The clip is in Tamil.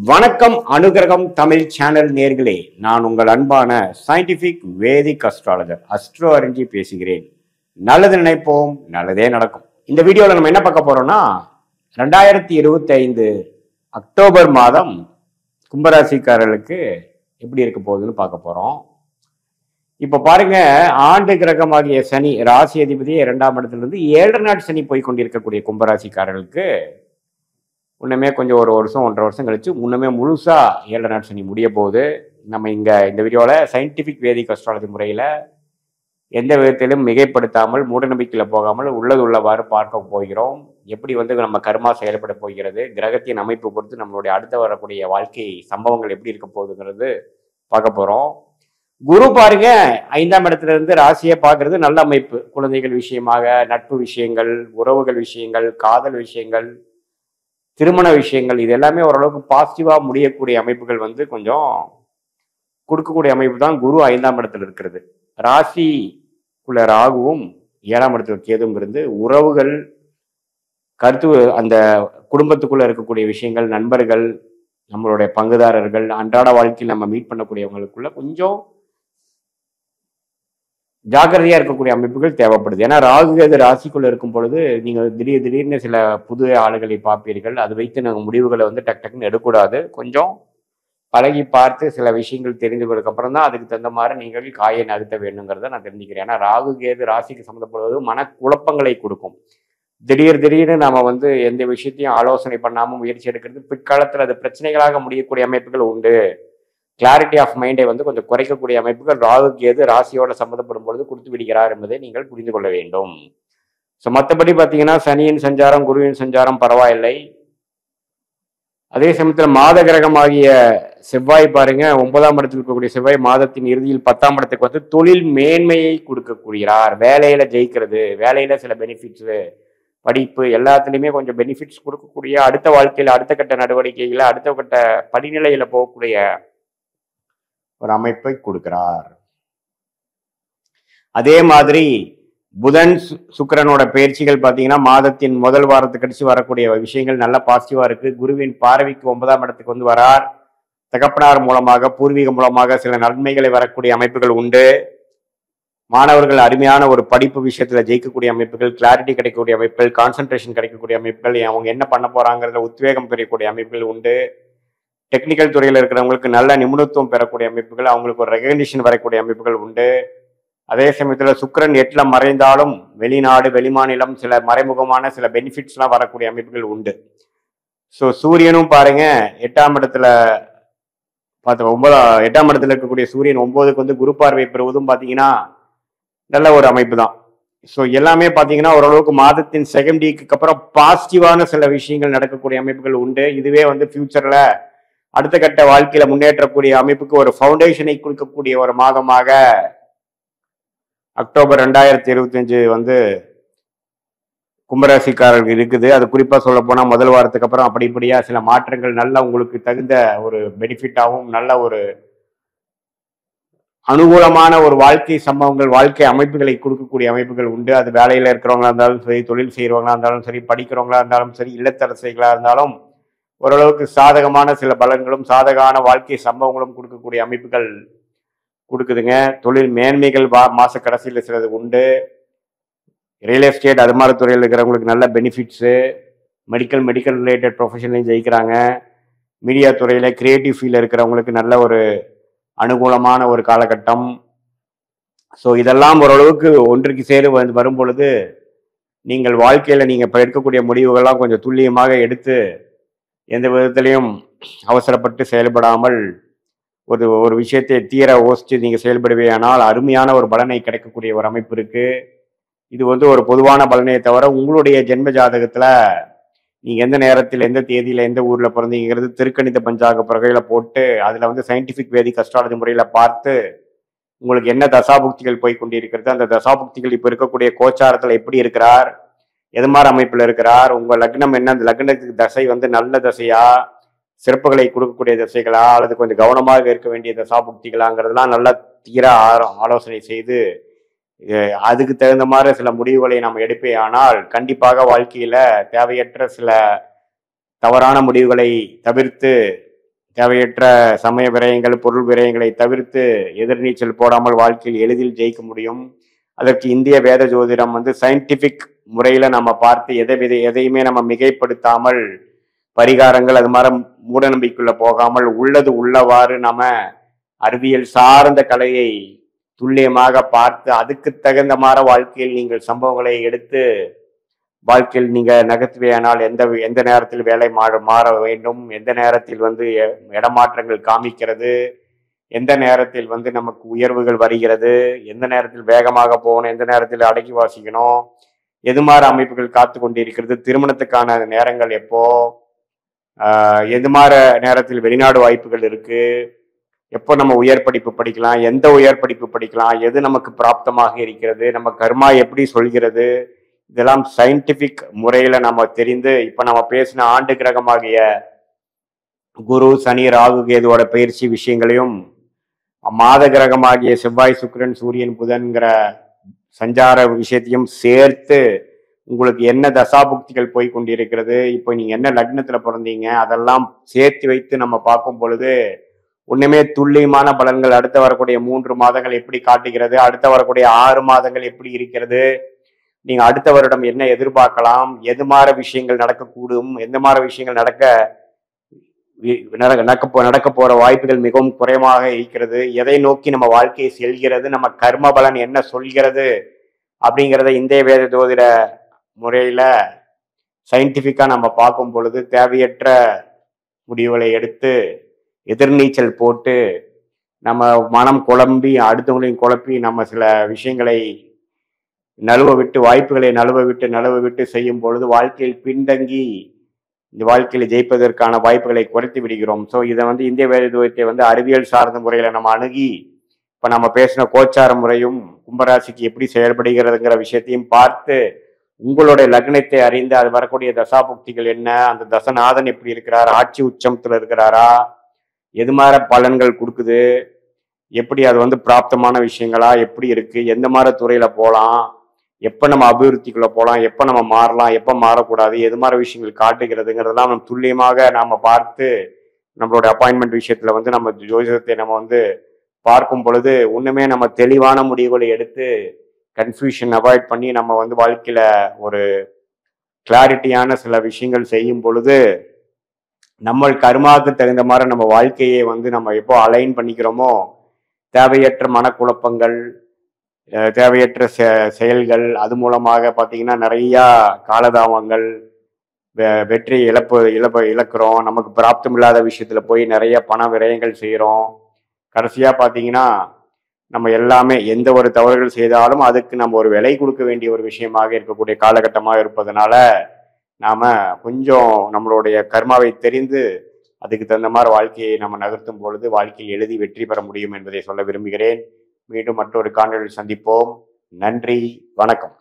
வணக்கம் அனுகிரகம் தமிழ் சேனல் நேர்களே, நான் உங்கள் அன்பான சயின்டிபிக் வேதிக் அஸ்ட்ராலஜர் அஸ்ட்ரோ அறிஞ்சி பேசுகிறேன். நல்லது நினைப்போம், நல்லதே நடக்கும். இந்த வீடியோவில் நம்ம என்ன பார்க்க போறோம்னா 2025 அக்டோபர் மாதம் கும்பராசிக்காரர்களுக்கு எப்படி இருக்க போகுதுன்னு பார்க்க போறோம். இப்ப பாருங்க, ஆண்டு கிரகமாகிய சனி ராசி அதிபதி 2ஆம் இடத்திலிருந்து 7 நாட் சனி போய் கொண்டிருக்கக்கூடிய கும்பராசிக்காரர்களுக்கு இன்னுமே கொஞ்சம் ஒரு வருஷம் 1.5 வருஷம் கழிச்சு இன்னுமே முழுசா 7 நாட் சனி முடிய போகுது. நம்ம இந்த வீடியோவில் சயின்டிபிக் வேதிக் அஸ்ட்ராலஜி முறையில் எந்த விதத்திலும் மிகைப்படுத்தாமல் மூடநம்பிக்கையில் போகாமல் உள்ளது உள்ளவாறு பார்க்க போகிறோம். எப்படி நம்ம கர்மா செயல்பட போகிறது, கிரகத்தின் அமைப்பு பொறுத்து நம்மளுடைய அடுத்த வரக்கூடிய வாழ்க்கை சம்பவங்கள் எப்படி இருக்க போகுதுங்கிறது பார்க்க போகிறோம். குரு பாருங்க 5ஆம் இடத்துல இருந்து ராசியை பார்க்கறது நல்ல அமைப்பு. குழந்தைகள் விஷயமாக, நட்பு விஷயங்கள், உறவுகள் விஷயங்கள், காதல் விஷயங்கள், திருமண விஷயங்கள், இது எல்லாமே ஓரளவுக்கு பாசிட்டிவா முடியக்கூடிய அமைப்புகள் கொஞ்சம் கொடுக்கக்கூடிய அமைப்பு தான் குரு 5ஆம் இடத்துல இருக்கிறது. ராசிக்குள்ள ராகுவும் 7ஆம் இடத்துல கேதுவும் இருந்து உறவுகள், கருத்து, அந்த குடும்பத்துக்குள்ள இருக்கக்கூடிய விஷயங்கள், நண்பர்கள், நம்மளுடைய பங்குதாரர்கள், அன்றாட வாழ்க்கையில் நம்ம மீட் பண்ணக்கூடியவங்களுக்குள்ள கொஞ்சம் ஜாக்கிரதையா இருக்கக்கூடிய அமைப்புகள் தேவைப்படுது. ஏன்னா ராகு கேது ராசிக்குள்ள இருக்கும் பொழுது நீங்க திடீர்னு சில புது ஆளுகளை பார்ப்பீர்கள். அது வைத்து நாங்கள் முடிவுகளை டக்குன்னு எடுக்கக்கூடாது. கொஞ்சம் பழகி பார்த்து சில விஷயங்கள் தெரிந்து கொண்டதுக்கு அப்புறம் தான் அதுக்கு தகுந்த மாதிரி நீங்கள் காயை நகர்த்த வேணுங்கிறத நான் தெரிஞ்சுக்கிறேன். ஏன்னா ராகு கேது ராசிக்கு சம்மந்தப்படுவது மனக்குழப்பங்களை கொடுக்கும். திடீர்னு நாம எந்த விஷயத்தையும் ஆலோசனை பண்ணாமல் முயற்சி எடுக்கிறது பிற்காலத்தில் அது பிரச்சனைகளாக முடியக்கூடிய அமைப்புகள் உண்டு. கிளாரிட்டி ஆஃப் மைண்டை கொஞ்சம் குறைக்கக்கூடிய அமைப்புகள் ராகு கேது ராசியோட சம்மந்தப்படும் பொழுது கொடுத்து விடுகிறார் என்பதை நீங்கள் புரிந்து கொள்ள வேண்டும். ஸோ மற்றபடி பார்த்தீங்கன்னா சனியின் சஞ்சாரம், குருவின் சஞ்சாரம் பரவாயில்லை. அதே சமயத்தில் மாத கிரகமாகிய செவ்வாய் பாருங்க, 9ஆம் இடத்தில் இருக்கக்கூடிய செவ்வாய் மாதத்தின் இறுதியில் 10ஆம் இடத்துக்கு தொழில் மேன்மையை கொடுக்கக்கூடியார். வேலையில ஜெயிக்கிறது, வேலையில சில பெனிஃபிட்ஸு, படிப்பு எல்லாத்துலேயுமே கொஞ்சம் பெனிஃபிட்ஸ் கொடுக்கக்கூடிய, அடுத்த வாழ்க்கையில் அடுத்த கட்ட நடவடிக்கைகளை அடுத்த கட்ட படிநிலையில போகக்கூடிய ஒரு அமைப்பை கொடுக்கிறார். அதே மாதிரி புதன் சுக்கிரனோட பயிற்சிகள் பார்த்தீங்கன்னா மாதத்தின் முதல் வாரத்துக்கு கழிச்சு வரக்கூடிய விஷயங்கள் நல்ல பாசிட்டிவா இருக்கு. குருவின் பார்வைக்கு 9ஆம் இடத்துக்கு வரார். தகப்பனார் மூலமாக, பூர்வீக மூலமாக சில நன்மைகளை வரக்கூடிய அமைப்புகள் உண்டு. மாணவர்கள் அருமையான ஒரு படிப்பு விஷயத்துல ஜெயிக்கக்கூடிய அமைப்புகள், கிளாரிட்டி கிடைக்கக்கூடிய அமைப்புகள், கான்சன்ட்ரேஷன் கிடைக்கக்கூடிய அமைப்புகள், அவங்க என்ன பண்ண போறாங்கிறதுல உத்வேகம் பெறக்கூடிய அமைப்புகள் உண்டு. டெக்னிக்கல் துறையில் இருக்கிறவங்களுக்கு நல்ல நிபுணத்துவம் பெறக்கூடிய அமைப்புகள், அவங்களுக்கு ஒரு ரெகக்னிஷன் வரக்கூடிய அமைப்புகள் உண்டு. அதே சமயத்தில் சுக்கிரன் 8ல் மறைந்தாலும் வெளிநாடு, வெளிமாநிலம், சில மறைமுகமான சில பெனிஃபிட்ஸ்லாம் வரக்கூடிய அமைப்புகள் உண்டு. ஸோ சூரியனும் பாருங்க 8ஆம் இடத்துல பார்த்து 8ஆம் இடத்துல இருக்கக்கூடிய சூரியன் 9க்கு குரு பார்வை பெறுவதும் பார்த்தீங்கன்னா நல்ல ஒரு அமைப்பு தான். ஸோ எல்லாமே பார்த்தீங்கன்னா ஓரளவுக்கு மாதத்தின் செகண்ட் வீக்கு அப்புறம் பாசிட்டிவான சில விஷயங்கள் நடக்கக்கூடிய அமைப்புகள் உண்டு. இதுவே ஃபியூச்சர்ல அடுத்த கட்ட வாழ்க்கையில முன்னேற்றக்கூடிய அமைப்புக்கு ஒரு ஃபவுண்டேஷனை கொடுக்கக்கூடிய ஒரு மாதமாக அக்டோபர் 2025 கும்பராசிக்காரர்கள் இருக்குது. அது குறிப்பா சொல்ல போனா முதல் வாரத்துக்கு அப்புறம் அப்படிப்படியா சில மாற்றங்கள் நல்ல உங்களுக்கு தகுந்த ஒரு பெனிஃபிட்டாகவும் நல்ல ஒரு அனுகூலமான ஒரு வாழ்க்கை சம்பவங்கள், வாழ்க்கை அமைப்புகளை கொடுக்கக்கூடிய அமைப்புகள் உண்டு. அது வேலையில இருக்கிறவங்களா இருந்தாலும் சரி, தொழில் செய்யறவங்களா இருந்தாலும் சரி, படிக்கிறவங்களா இருந்தாலும் சரி, இல்லத்தரசிகளா இருந்தாலும் ஓரளவுக்கு சாதகமான சில பலன்களும் சாதகமான வாழ்க்கை சம்பவங்களும் கொடுக்கக்கூடிய அமைப்புகள் கொடுக்குதுங்க. தொழில் மேன்மைகள் மாச கடைசியில் சிலது உண்டு. ரியல் எஸ்டேட் அது மாதிரி துறையில் இருக்கிறவங்களுக்கு நல்ல பெனிஃபிட்ஸு, மெடிக்கல் ரிலேட்டட் ப்ரொஃபஷன்லையும் ஜெயிக்கிறாங்க. மீடியா துறையில் கிரியேட்டிவ் ஃபீல்டில் இருக்கிறவங்களுக்கு நல்ல ஒரு அனுகூலமான ஒரு காலகட்டம். ஸோ இதெல்லாம் ஓரளவுக்கு ஒன்றுக்கு சேரு வரும் பொழுது நீங்கள் வாழ்க்கையில் நீங்கள் இப்போ எடுக்கக்கூடிய முடிவுகள்லாம் கொஞ்சம் துல்லியமாக எடுத்து எந்த விதத்திலையும் அவசரப்பட்டு செயல்படாமல் ஒரு விஷயத்தை தீர யோசித்து நீங்கள் செயல்படுவேயானால் அருமையான ஒரு பலனை கிடைக்கக்கூடிய ஒரு அமைப்பு இருக்கு. இது ஒரு பொதுவான பலனை தவிர உங்களுடைய ஜென்ம ஜாதகத்தில் நீங்கள் எந்த நேரத்தில், எந்த தேதியில், எந்த ஊரில் பிறந்தீங்கிறது திருக்கணித பஞ்சாங்க பிறகையில் போட்டு அதில் சயின்டிஃபிக் வேதிக் அஸ்ட்ராலஜி முறையில் பார்த்து உங்களுக்கு என்ன தசாபுக்திகள் போய் கொண்டிருக்கிறது, அந்த தசாபுக்திகள் இப்போ இருக்கக்கூடிய கோச்சாரத்தில் எப்படி இருக்கிறார், எது மாதிரி அமைப்பில் இருக்கிறார், உங்கள் லக்னம் என்ன, அந்த லக்னத்துக்கு தசை நல்ல தசையா, சிறப்புகளை கொடுக்கக்கூடிய தசைகளா, அல்லது கொஞ்சம் கவனமாக இருக்க வேண்டிய தசாபுக்திகளாங்கிறதுலாம் நல்லா தீர ஆலோசனை செய்து அதுக்கு தகுந்த மாதிரி சில முடிவுகளை நாம் எடுப்பே. ஆனால் கண்டிப்பாக வாழ்க்கையில தேவையற்ற சில தவறான முடிவுகளை தவிர்த்து தேவையற்ற சமய விரயங்கள், பொருள் விரயங்களை தவிர்த்து எதிர்நீச்சல் போடாமல் வாழ்க்கையில் எளிதில் ஜெயிக்க முடியும். அதற்கு இந்திய வேத ஜோதிடம் வந்து சயின்டிபிக் முறையில நம்ம பார்த்து எதையுமே நம்ம மிகைப்படுத்தாமல் பரிகாரங்கள் அது மாதிரி மூட நம்பிக்கைக்குள்ள போகாமல் உள்ளது உள்ளவாறு நம்ம அறிவியல் சார்ந்த கலையை துல்லியமாக பார்த்து அதுக்கு தகுந்த மாதிரி வாழ்க்கையில் நீங்கள் சம்பவங்களை எடுத்து வாழ்க்கையில் நீங்க நகர்த்துவையானால் எந்த நேரத்தில் வேலை மாற வேண்டும், எந்த நேரத்தில் வந்து இடமாற்றங்கள் காமிக்கிறது, எந்த நேரத்தில் வந்து நமக்கு உயர்வுகள் வருகிறது, எந்த நேரத்தில் வேகமாக போகணும், எந்த நேரத்தில் அடக்கி வாசிக்கணும், எது மாதிரி அமைப்புகள் காத்து கொண்டிருக்கிறது, திருமணத்துக்கான நேரங்கள் எப்போ, எது மாதிரி நேரத்தில் வெளிநாடு வாய்ப்புகள் இருக்கு, எப்போ நம்ம உயர் படிப்பு படிக்கலாம், எந்த உயர் படிப்பு படிக்கலாம், எது நமக்கு பிராப்தமாக இருக்கிறது, நம்ம கர்மா எப்படி சொல்கிறது, இதெல்லாம் சயின்டிபிக் முறையில நம்ம தெரிந்து இப்ப நம்ம பேசின ஆண்டு கிரகமாகிய குரு சனி ராகு கேதுவோட பயிற்சி விஷயங்களையும் மாத கிரகமாகிய செவ்வாய் சுக்கிரன் சூரியன் புதன்கிற சஞ்சார விஷயத்தையும் சேர்த்து உங்களுக்கு என்ன தசாபுக்திகள் போய் கொண்டிருக்கிறது, இப்போ நீங்க என்ன லக்னத்துல பிறந்தீங்க அதெல்லாம் சேர்த்து வைத்து நம்ம பார்க்கும் பொழுது ஒண்ணுமே துல்லியமான பலன்கள் அடுத்த வரக்கூடிய 3 மாதங்கள் எப்படி காட்டுகிறது, அடுத்த வரக்கூடிய 6 மாதங்கள் எப்படி இருக்கிறது, நீங்க அடுத்த வருடம் என்ன எதிர்பார்க்கலாம், எது மாதிரி விஷயங்கள் நடக்கக்கூடும், எந்த மாதிரி விஷயங்கள் நடக்க போற வாய்ப்புகள் மிகவும் குறைவாக இருக்கிறது, எதை நோக்கி நம்ம வாழ்க்கையை செல்கிறது, நம்ம கர்ம பலன் என்ன சொல்கிறது அப்படிங்கிறத இந்திய வேத ஜோதிட முறையில சயின்டிபிக்கா நம்ம பார்க்கும் பொழுது தேவையற்ற முடிவுகளை எடுத்து எதிர்நீச்சல் போட்டு நம்ம மனம் குழம்பி அடுத்தவங்களையும் குழப்பி நம்ம சில விஷயங்களை நழுவ விட்டு செய்யும் பொழுது வாழ்க்கையில் பின்தங்கி இந்த வாழ்க்கையில ஜெயிப்பதற்கான வாய்ப்புகளை குறைத்து விடுகிறோம். ஸோ இதை வந்து இந்திய வேத ஜோதிடத்தை வந்து அறிவியல் சார்ந்த முறையில நம்ம அணுகி இப்ப நம்ம பேசின கோச்சார முறையும் கும்பராசிக்கு எப்படி செயல்படுகிறதுங்கிற விஷயத்தையும் பார்த்து உங்களுடைய லக்னத்தை அறிந்து அது வரக்கூடிய தசாபுக்திகள் என்ன, அந்த தசநாதன் எப்படி இருக்கிறார், ஆட்சி உச்சமத்துல இருக்கிறாரா, எது மாதிரி பலன்கள் கொடுக்குது, எப்படி அது வந்து பிராப்தமான விஷயங்களா எப்படி இருக்கு, எந்த மாதிரி துறையில போகலாம், எப்போ நம்ம அபிவிருத்திக்குள்ள போகலாம், எப்போ நம்ம மாறலாம், எப்போ மாறக்கூடாது, எது மாதிரி விஷயங்கள் காட்டுகிறதுங்கிறதெல்லாம் நம்ம துல்லியமாக நாம பார்த்து நம்மளோட அப்பாயின்மெண்ட் விஷயத்துல வந்து நம்ம ஜோதிடத்தை நம்ம வந்து பார்க்கும் பொழுது ஒண்ணுமே நம்ம தெளிவான முடிவுகளை எடுத்து கன்ஃபியூஷன் அவாய்ட் பண்ணி நம்ம வந்து வாழ்க்கையில ஒரு கிளாரிட்டியான சில விஷயங்கள் செய்யும் பொழுது நம்ம கர்மாவுக்கு தகுந்த மாதிரி நம்ம வாழ்க்கையை வந்து நம்ம எப்போ அலைன் பண்ணிக்கிறோமோ தேவையற்ற மனக்குழப்பங்கள், தேவையற்ற செயல்கள், அது மூலமாக பார்த்தீங்கன்னா நிறையா காலதாமங்கள், வெற்றி இழக்கிறோம், நமக்கு பிராப்தம் இல்லாத விஷயத்துல போய் நிறைய பண விரயங்கள் செய்கிறோம். கடைசியா பார்த்தீங்கன்னா நம்ம எல்லாமே எந்த ஒரு தவறுகள் செய்தாலும் அதுக்கு நம்ம ஒரு விலை கொடுக்க வேண்டிய ஒரு விஷயமாக இருக்கக்கூடிய காலகட்டமாக இருப்பதனால நாம கொஞ்சம் நம்மளுடைய கர்மாவை தெரிந்து அதுக்கு தகுந்த மாதிரி வாழ்க்கையை நம்ம நகர்த்தும் பொழுது வாழ்க்கையில் எழுதி வெற்றி பெற முடியும் என்பதை சொல்ல விரும்புகிறேன். மீண்டும் மற்றொரு காணொளியில் சந்திப்போம். நன்றி, வணக்கம்.